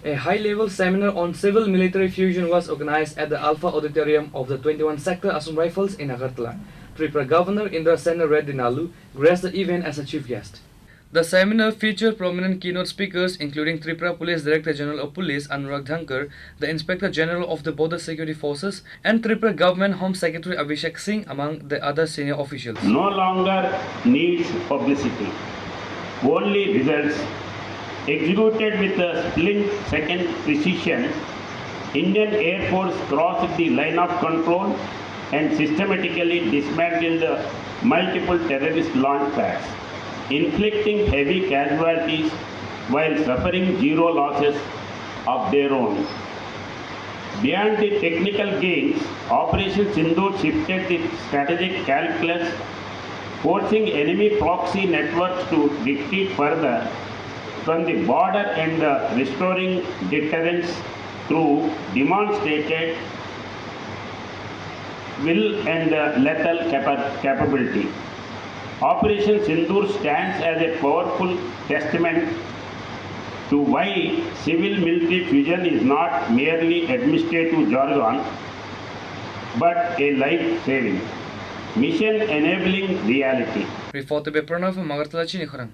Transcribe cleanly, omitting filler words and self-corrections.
A high-level seminar on civil-military fusion was organized at the Alpha Auditorium of the 21 Sector Assam Rifles in Agartala. Tripura Governor Indra Sen Reddy Nalu graced the event as a chief guest. The seminar featured prominent keynote speakers including Tripura Police Director General of Police Anurag Dhankar, the Inspector General of the Border Security Forces, and Tripura Government Home Secretary Abhishek Singh among the other senior officials. No longer needs publicity, only results. Executed with a split-second precision, Indian Air Force crossed the line of control and systematically dismantled multiple terrorist launch pads, inflicting heavy casualties while suffering zero losses of their own. Beyond the technical gains, Operation Sindoor shifted the strategic calculus, forcing enemy proxy networks to retreat further from the border and restoring deterrence through demonstrated will and lethal capability. Operation Sindoor stands as a powerful testament to why civil-military fusion is not merely administrative jargon, but a life-saving, mission-enabling reality. Reported by Pranav from Agartala, Chinikhorang.